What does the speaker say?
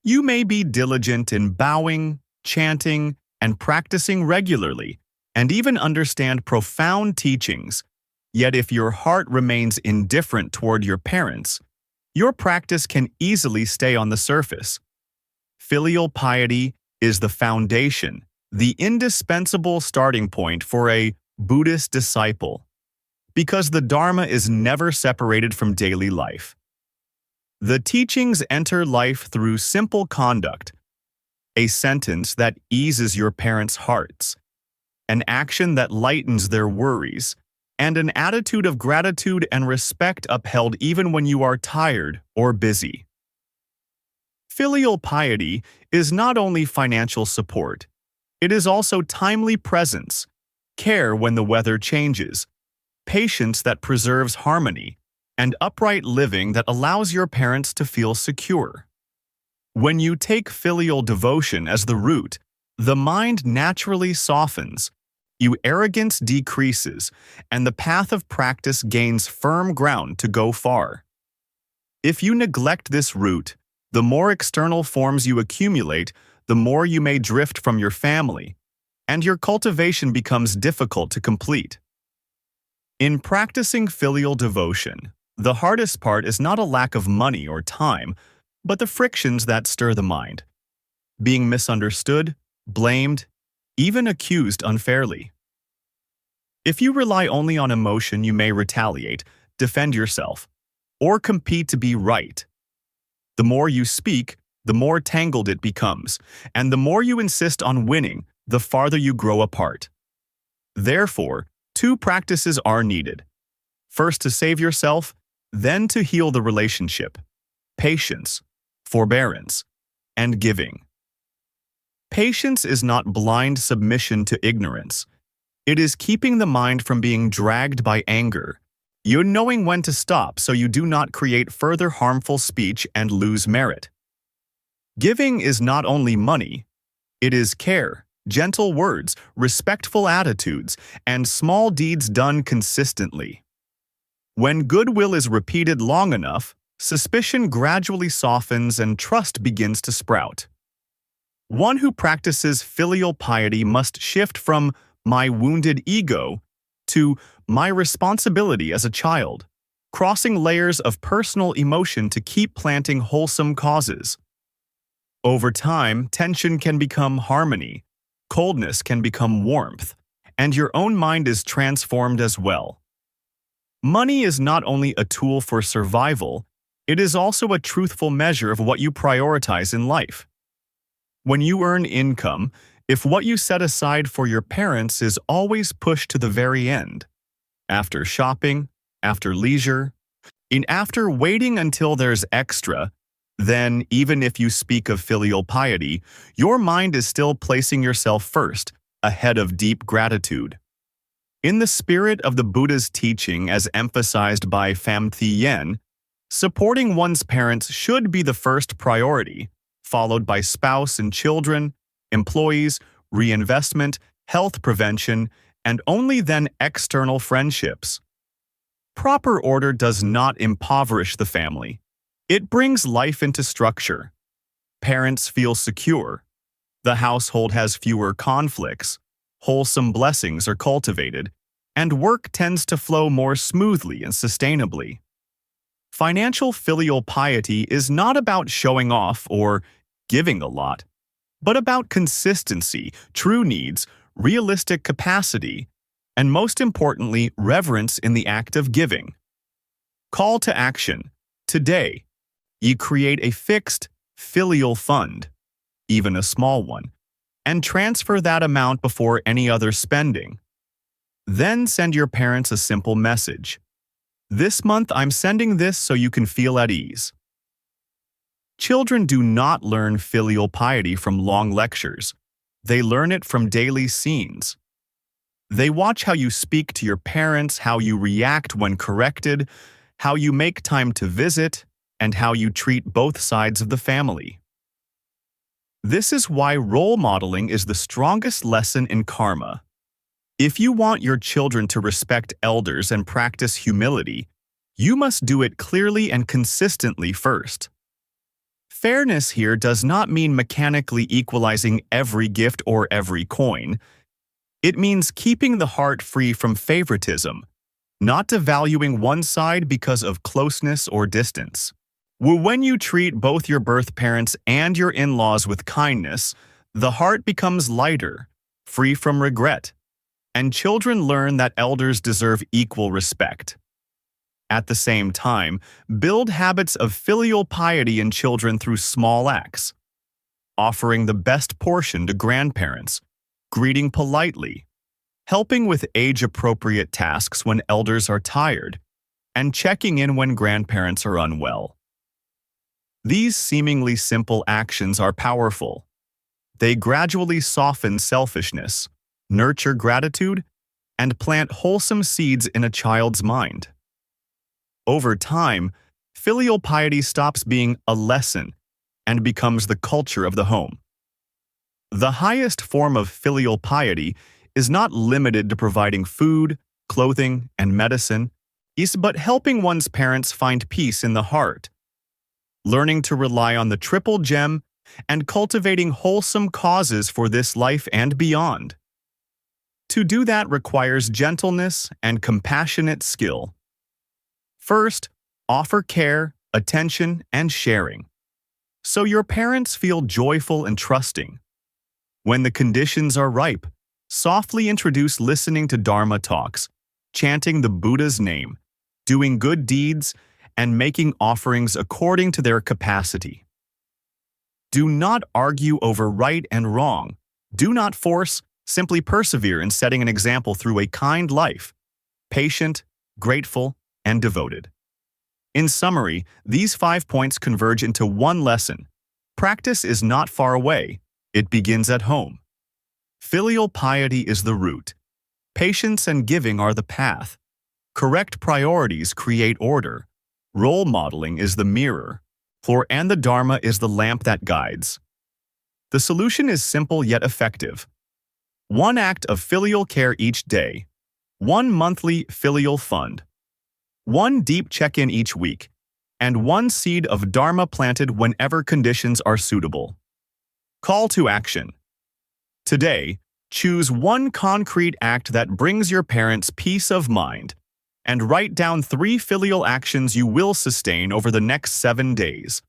You may be diligent in bowing, chanting, and practicing regularly, and even understand profound teachings. Yet if your heart remains indifferent toward your parents, your practice can easily stay on the surface. Filial piety is the foundation, the indispensable starting point for a Buddhist disciple, because the Dharma is never separated from daily life. The teachings enter life through simple conduct, a sentence that eases your parents' hearts, an action that lightens their worries, and an attitude of gratitude and respect upheld even when you are tired or busy. Filial piety is not only financial support, it is also timely presence, care when the weather changes, patience that preserves harmony, and upright living that allows your parents to feel secure. When you take filial devotion as the root, the mind naturally softens, your arrogance decreases, and the path of practice gains firm ground to go far. If you neglect this root, the more external forms you accumulate, the more you may drift from your family, and your cultivation becomes difficult to complete. In practicing filial devotion, the hardest part is not a lack of money or time, but the frictions that stir the mind. Being misunderstood, blamed, even accused unfairly. If you rely only on emotion, you may retaliate, defend yourself, or compete to be right. The more you speak, the more tangled it becomes, and the more you insist on winning, the farther you grow apart. Therefore, two practices are needed. First to save yourself, then to heal the relationship. Patience, forbearance, and giving. Patience is not blind submission to ignorance. It is keeping the mind from being dragged by anger. You knowing when to stop so you do not create further harmful speech and lose merit. Giving is not only money, it is care, gentle words, respectful attitudes, and small deeds done consistently. When goodwill is repeated long enough, suspicion gradually softens and trust begins to sprout. One who practices filial piety must shift from my wounded ego to my responsibility as a child, crossing layers of personal emotion to keep planting wholesome causes. Over time, tension can become harmony, coldness can become warmth, and your own mind is transformed as well. Money is not only a tool for survival, it is also a truthful measure of what you prioritize in life. When you earn income, if what you set aside for your parents is always pushed to the very end, after shopping, after leisure, and after waiting until there's extra, then even if you speak of filial piety, your mind is still placing yourself first, ahead of deep gratitude. In the spirit of the Buddha's teaching as emphasized by Pham Thi Yen, supporting one's parents should be the first priority, followed by spouse and children, employees, reinvestment, health prevention, and only then external friendships. Proper order does not impoverish the family. It brings life into structure. Parents feel secure. The household has fewer conflicts. Wholesome blessings are cultivated, and work tends to flow more smoothly and sustainably. Financial filial piety is not about showing off or giving a lot, but about consistency, true needs, realistic capacity, and most importantly, reverence in the act of giving. Call to action. Today, you create a fixed filial fund, even a small one, and transfer that amount before any other spending. Then send your parents a simple message. This month I'm sending this so you can feel at ease. Children do not learn filial piety from long lectures. They learn it from daily scenes. They watch how you speak to your parents, how you react when corrected, how you make time to visit, and how you treat both sides of the family. This is why role modeling is the strongest lesson in karma. If you want your children to respect elders and practice humility, you must do it clearly and consistently first. Fairness here does not mean mechanically equalizing every gift or every coin. It means keeping the heart free from favoritism, not devaluing one side because of closeness or distance. When you treat both your birth parents and your in-laws with kindness, the heart becomes lighter, free from regret, and children learn that elders deserve equal respect. At the same time, build habits of filial piety in children through small acts, offering the best portion to grandparents, greeting politely, helping with age-appropriate tasks when elders are tired, and checking in when grandparents are unwell. These seemingly simple actions are powerful. They gradually soften selfishness, nurture gratitude, and plant wholesome seeds in a child's mind. Over time, filial piety stops being a lesson and becomes the culture of the home. The highest form of filial piety is not limited to providing food, clothing, and medicine, but helping one's parents find peace in the heart, learning to rely on the triple gem, and cultivating wholesome causes for this life and beyond. To do that requires gentleness and compassionate skill. First, offer care, attention, and sharing, so your parents feel joyful and trusting. When the conditions are ripe, softly introduce listening to Dharma talks, chanting the Buddha's name, doing good deeds, and making offerings according to their capacity. Do not argue over right and wrong. Do not force, simply persevere in setting an example through a kind life, patient, grateful, and devoted. In summary, these 5 points converge into one lesson. Practice is not far away. It begins at home. Filial piety is the root. Patience and giving are the path. Correct priorities create order. Role modeling is the mirror. And the Dharma is the lamp that guides. The solution is simple yet effective. One act of filial care each day. One monthly filial fund. One deep check-in each week. And one seed of Dharma planted whenever conditions are suitable. Call to action. Today, choose one concrete act that brings your parents peace of mind, and write down 3 filial actions you will sustain over the next 7 days.